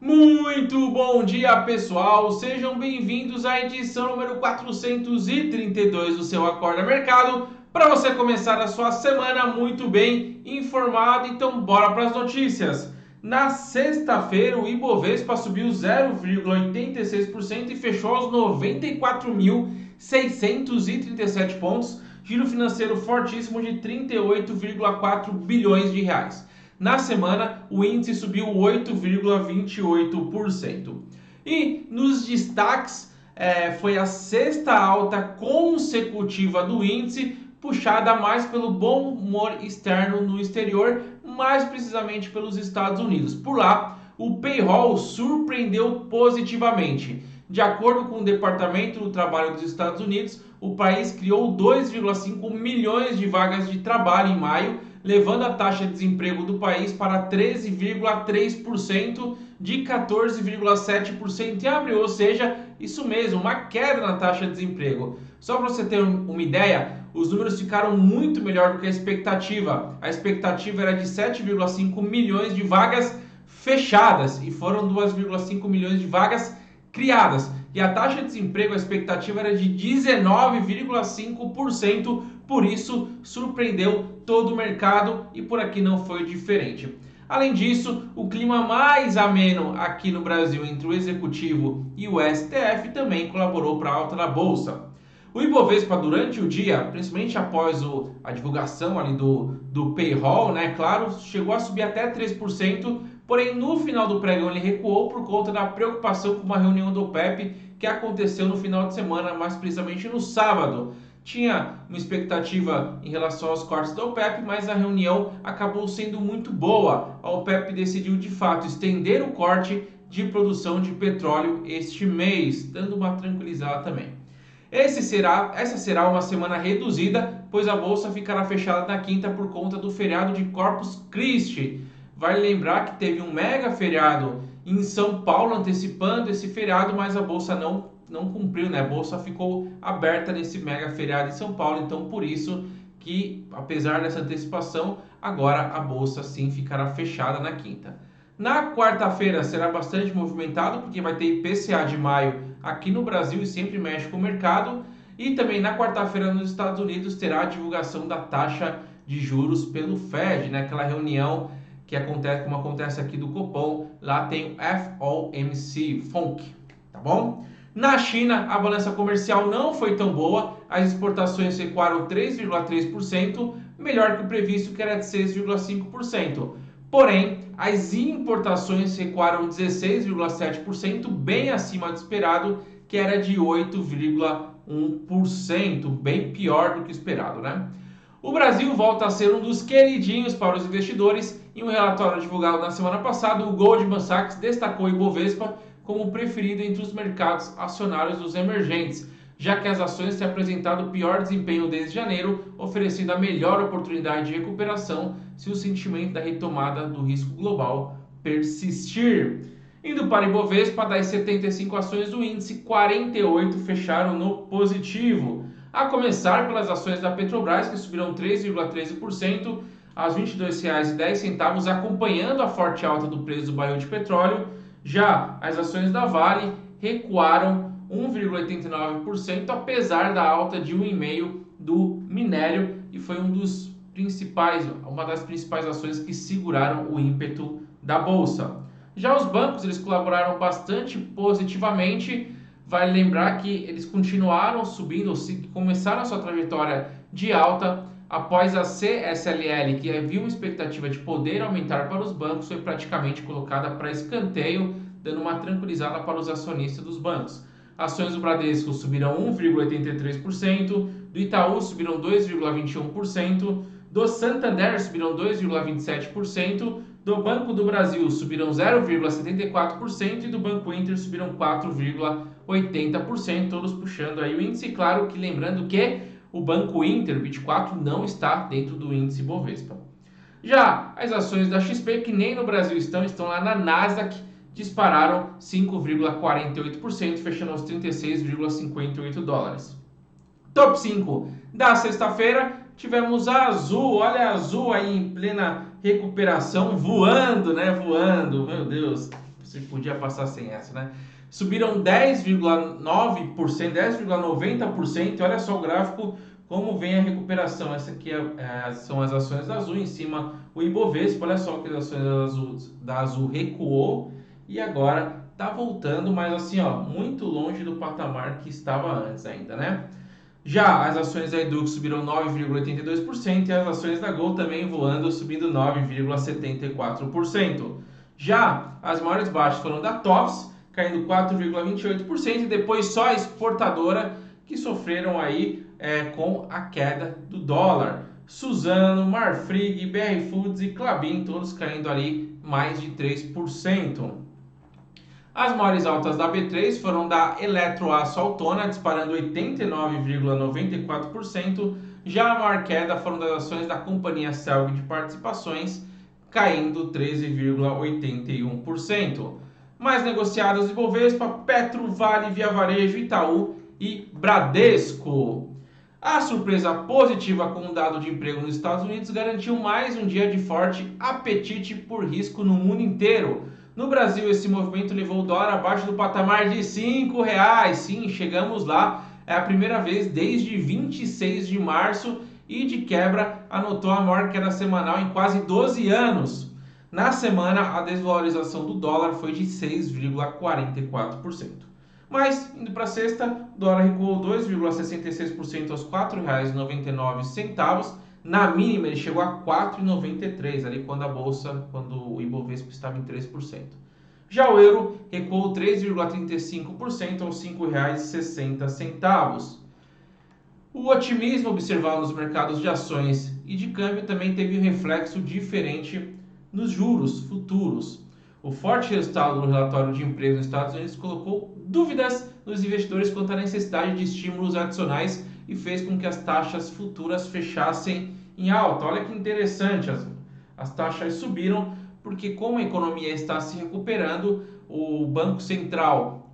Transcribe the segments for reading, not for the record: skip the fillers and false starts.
Muito bom dia, pessoal! Sejam bem-vindos à edição número 432 do seu Acorda Mercado, para você começar a sua semana muito bem informado. Então, bora para as notícias. Na sexta-feira, o Ibovespa subiu 0,86% e fechou aos 94.637 pontos, giro financeiro fortíssimo de 38,4 bilhões de reais. Na semana, o índice subiu 8,28%. E nos destaques, foi a sexta alta consecutiva do índice, puxada mais pelo bom humor externo no exterior, mais precisamente pelos Estados Unidos. Por lá, o payroll surpreendeu positivamente. De acordo com o Departamento do Trabalho dos Estados Unidos, o país criou 2,5 milhões de vagas de trabalho em maio, levando a taxa de desemprego do país para 13,3% de 14,7% em abril, ou seja, isso mesmo, uma queda na taxa de desemprego. Só para você ter uma ideia, os números ficaram muito melhor do que a expectativa. A expectativa era de 7,5 milhões de vagas fechadas e foram 2,5 milhões de vagas criadas. E a taxa de desemprego, a expectativa era de 19,5%, por isso surpreendeu todo o mercado e por aqui não foi diferente. Além disso, o clima mais ameno aqui no Brasil entre o Executivo e o STF também colaborou para a alta da Bolsa. O Ibovespa durante o dia, principalmente após a divulgação ali do payroll, né, claro, chegou a subir até 3%, porém no final do pregão ele recuou por conta da preocupação com uma reunião do OPEP que aconteceu no final de semana, mais precisamente no sábado. Tinha uma expectativa em relação aos cortes da OPEP, mas a reunião acabou sendo muito boa. A OPEP decidiu de fato estender o corte de produção de petróleo este mês, dando uma tranquilizada também. Essa será uma semana reduzida, pois a bolsa ficará fechada na quinta por conta do feriado de Corpus Christi. Vale lembrar que teve um mega feriado em São Paulo antecipando esse feriado, mas a bolsa não cumpriu, né? A bolsa ficou aberta nesse mega feriado em São Paulo, então por isso que, apesar dessa antecipação, agora a bolsa sim ficará fechada na quinta. Na quarta-feira será bastante movimentado, porque vai ter IPCA de maio aqui no Brasil e sempre mexe com o mercado. E também na quarta-feira nos Estados Unidos terá a divulgação da taxa de juros pelo Fed, né? Aquela reunião que acontece, como acontece aqui do Copom, lá tem o FOMC, tá bom? Na China, a balança comercial não foi tão boa, as exportações recuaram 3,3%, melhor que o previsto, que era de 6,5%. Porém, as importações recuaram 16,7%, bem acima do esperado, que era de 8,1%, bem pior do que esperado, né? O Brasil volta a ser um dos queridinhos para os investidores. Em um relatório divulgado na semana passada, o Goldman Sachs destacou o Ibovespa como preferido entre os mercados acionários dos emergentes, já que as ações têm apresentado o pior desempenho desde janeiro, oferecendo a melhor oportunidade de recuperação se o sentimento da retomada do risco global persistir. Indo para o Ibovespa, das 75 ações do índice, 48 fecharam no positivo. A começar pelas ações da Petrobras, que subiram 3,13% aos R$ 22,10, acompanhando a forte alta do preço do barril de petróleo. Já as ações da Vale recuaram 1,89%, apesar da alta de 1,5% do minério, e foi uma das principais ações que seguraram o ímpeto da bolsa. Já os bancos, eles colaboraram bastante positivamente. Vale lembrar que eles continuaram subindo, começaram a sua trajetória de alta após a CSLL, que havia uma expectativa de poder aumentar para os bancos, foi praticamente colocada para escanteio, dando uma tranquilizada para os acionistas dos bancos. Ações do Bradesco subiram 1,83%, do Itaú subiram 2,21%, do Santander subiram 2,27%, do Banco do Brasil subiram 0,74% e do Banco Inter subiram 4,80%, todos puxando aí o índice. Claro que lembrando que o Banco Inter, o BIT4, não está dentro do índice Bovespa. Já as ações da XP, que nem no Brasil estão lá na Nasdaq, dispararam 5,48%, fechando aos 36,58 dólares. Top 5 da sexta-feira, tivemos a Azul, olha a Azul aí em plena recuperação, voando, né? Voando, meu Deus. você podia passar sem essa, né? Subiram 10,9%, 10,90%. Olha só o gráfico, como vem a recuperação. Essa aqui são as ações da Azul, em cima o Ibovespa. Olha só que as ações da Azul recuou e agora tá voltando, mas assim, ó, muito longe do patamar que estava antes ainda, né? Já as ações da Edux subiram 9,82% e as ações da Gol também voando, subindo 9,74%. Já as maiores baixas foram da TOFS, caindo 4,28%, e depois só a exportadora que sofreram aí com a queda do dólar. Suzano, Marfrig, BR Foods e Klabin, todos caindo ali mais de 3%. As maiores altas da B3 foram da Eletroaço Autona, disparando 89,94%. Já a maior queda foram das ações da companhia Celg de Participações, caindo 13,81%. Mais negociadas de Ibovespa, Petro, Vale, Via Varejo, Itaú e Bradesco. A surpresa positiva com o dado de emprego nos Estados Unidos garantiu mais um dia de forte apetite por risco no mundo inteiro. No Brasil, esse movimento levou o dólar abaixo do patamar de R$ 5,00. Sim, chegamos lá. É a primeira vez desde 26 de março e de quebra anotou a maior queda semanal em quase 12 anos. Na semana, a desvalorização do dólar foi de 6,44%. Mas, indo para a sexta, o dólar recuou 2,66% aos R$ 4,99. Na mínima, ele chegou a 4,93, ali quando o Ibovespa estava em 3%. Já o euro recuou 3,35% aos R$ 5,60. O otimismo observado nos mercados de ações e de câmbio também teve um reflexo diferente nos juros futuros. O forte resultado do relatório de emprego nos Estados Unidos colocou dúvidas nos investidores quanto à necessidade de estímulos adicionais e fez com que as taxas futuras fechassem em alta. Olha que interessante, as taxas subiram porque como a economia está se recuperando, o Banco Central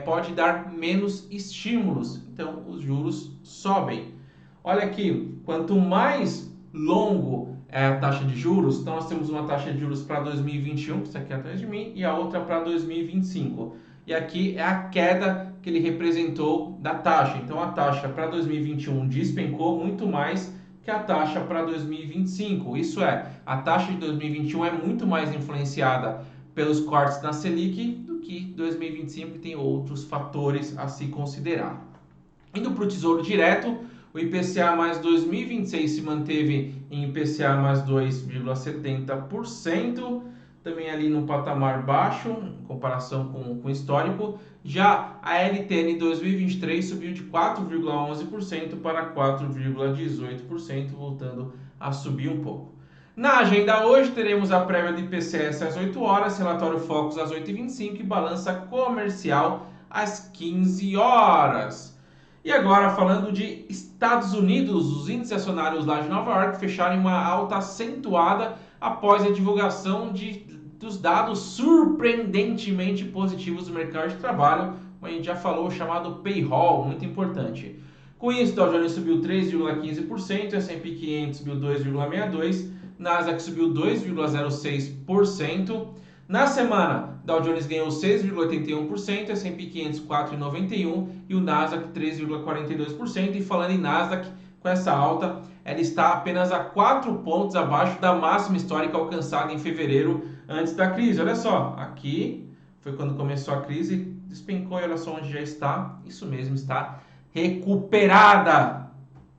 pode dar menos estímulos, então os juros sobem. Olha aqui, quanto mais longo é a taxa de juros, então nós temos uma taxa de juros para 2021, que está aqui atrás de mim, e a outra para 2025. E aqui é a queda que ele representou da taxa. Então a taxa para 2021 despencou muito mais que a taxa para 2025. Isso é, a taxa de 2021 é muito mais influenciada pelos cortes na Selic do que 2025, que tem outros fatores a se considerar. Indo para o Tesouro Direto, o IPCA mais 2026 se manteve em IPCA mais 2,70%, também ali no patamar baixo, em comparação com o histórico. Já a LTN 2023 subiu de 4,11% para 4,18%, voltando a subir um pouco. Na agenda hoje teremos a prévia do IPCS às 8 horas, relatório Focus às 8h25 e balança comercial às 15 horas. E agora falando de Estados Unidos, os índices acionários lá de Nova York fecharam em uma alta acentuada após a divulgação dos dados surpreendentemente positivos do mercado de trabalho, como a gente já falou, chamado payroll, muito importante. Com isso, o Dow Jones subiu 3,15%, S&P 500 subiu 2,62%, Nasdaq subiu 2,06%. Na semana, Dow Jones ganhou 6,81%, S&P 500 4,91% e o Nasdaq 3,42%. E falando em Nasdaq, com essa alta, ela está apenas a 4 pontos abaixo da máxima histórica alcançada em fevereiro antes da crise. Olha só, aqui foi quando começou a crise, despencou e olha só onde já está. Isso mesmo, está recuperada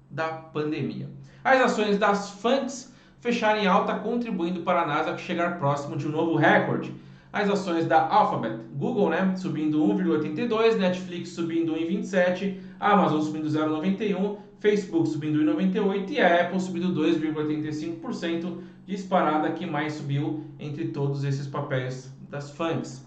da pandemia. As ações das FANGs fecharam em alta, contribuindo para a Nasdaq chegar próximo de um novo recorde. As ações da Alphabet, Google, subindo 1,82%, Netflix subindo 1,27%, Amazon subindo 0,91%, Facebook subindo 1,98% e a Apple subindo 2,85%, disparada que mais subiu entre todos esses papéis das FANGs.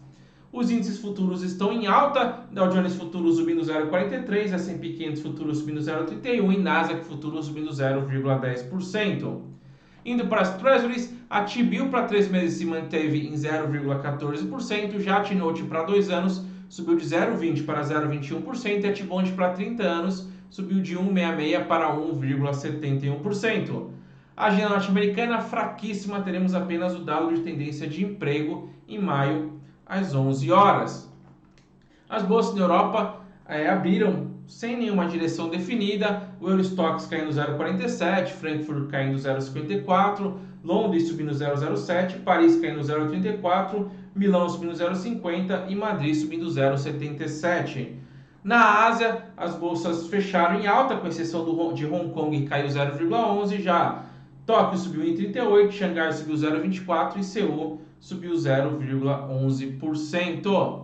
Os índices futuros estão em alta, Dow Jones Futuro subindo 0,43%, S&P 500 Futuro subindo 0,31% e Nasdaq Futuro subindo 0,10%. Indo para as Treasuries, a T-Bill para 3 meses se manteve em 0,14%, já a T-Note para 2 anos subiu de 0,20% para 0,21% e a T-Bond para 30 anos subiu de 1,66% para 1,71%. A agenda norte-americana fraquíssima, teremos apenas o dado de tendência de emprego em maio, às 11 horas. As bolsas na Europa abriram sem nenhuma direção definida, o Eurostoxx caindo 0,47, Frankfurt caindo 0,54, Londres subindo 0,07, Paris caindo 0,34, Milão subindo 0,50 e Madrid subindo 0,77. Na Ásia, as bolsas fecharam em alta, com exceção de Hong Kong, que caiu 0,11, já Tóquio subiu em 38, Xangai subiu 0,24 e Seul subiu 0,11%.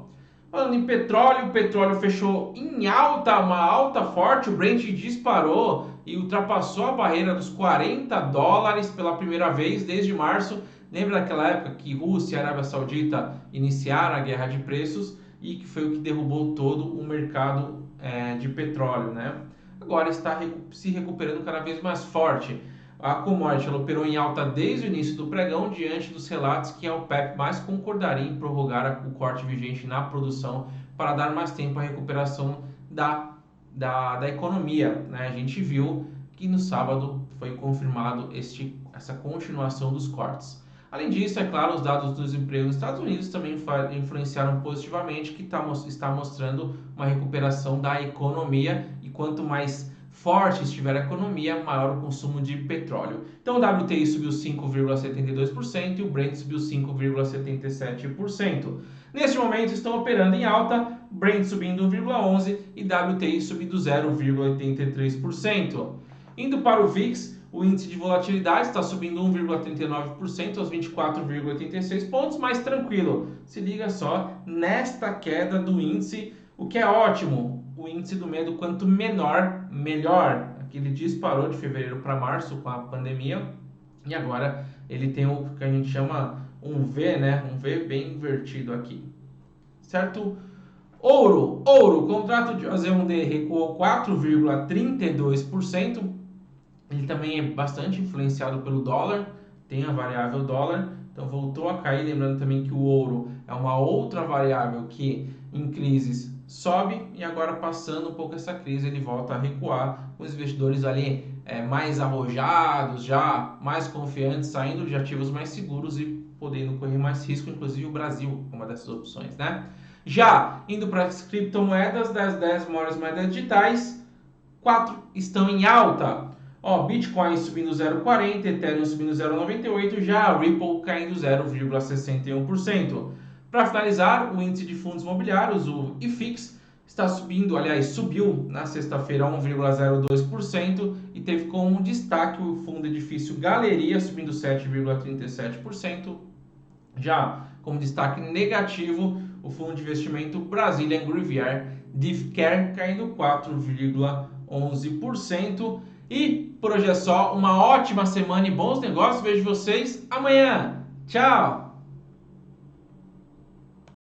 Falando em petróleo, o petróleo fechou em alta, uma alta forte, o Brent disparou e ultrapassou a barreira dos $40 pela primeira vez desde março. Lembra daquela época que Rússia e Arábia Saudita iniciaram a guerra de preços e que foi o que derrubou todo o mercado de petróleo, né? Agora está se recuperando cada vez mais forte. A commodity ela operou em alta desde o início do pregão, diante dos relatos que a OPEP mais concordaria em prorrogar o corte vigente na produção para dar mais tempo à recuperação da economia, né? A gente viu que no sábado foi confirmado essa continuação dos cortes. Além disso, é claro, os dados do desemprego nos Estados Unidos também influenciaram positivamente, que está mostrando uma recuperação da economia, e quanto mais forte estiver a economia, maior o consumo de petróleo. Então o WTI subiu 5,72% e o Brent subiu 5,77%. Neste momento estão operando em alta, Brent subindo 1,11% e WTI subindo 0,83%. Indo para o VIX, o índice de volatilidade está subindo 1,39% aos 24,86 pontos, mais tranquilo. Se liga só nesta queda do índice, o que é ótimo. O índice do medo, quanto menor, melhor. Aqui ele disparou de fevereiro para março com a pandemia e agora ele tem o que a gente chama um V, né? Um V bem invertido aqui, certo? Ouro, contrato de AZ1D recuou 4,32%. Ele também é bastante influenciado pelo dólar, tem a variável dólar, então voltou a cair. Lembrando também que o ouro é uma outra variável que em crises sobe, e agora passando um pouco essa crise ele volta a recuar, com os investidores ali mais arrojados, já mais confiantes, saindo de ativos mais seguros e podendo correr mais risco, inclusive o Brasil, uma dessas opções, né? Já indo para as criptomoedas, das 10 maiores moedas digitais, 4 estão em alta. Bitcoin subindo 0,40%, Ethereum subindo 0,98%, já a Ripple caindo 0,61%. Para finalizar, o índice de fundos imobiliários, o IFIX, está subindo, aliás, subiu na sexta-feira 1,02% e teve como destaque o fundo edifício Galeria, subindo 7,37%. Já como destaque negativo, o fundo de investimento Brazilian Riviera DivCare, caindo 4,11%. E por hoje é só, uma ótima semana e bons negócios. Vejo vocês amanhã. Tchau!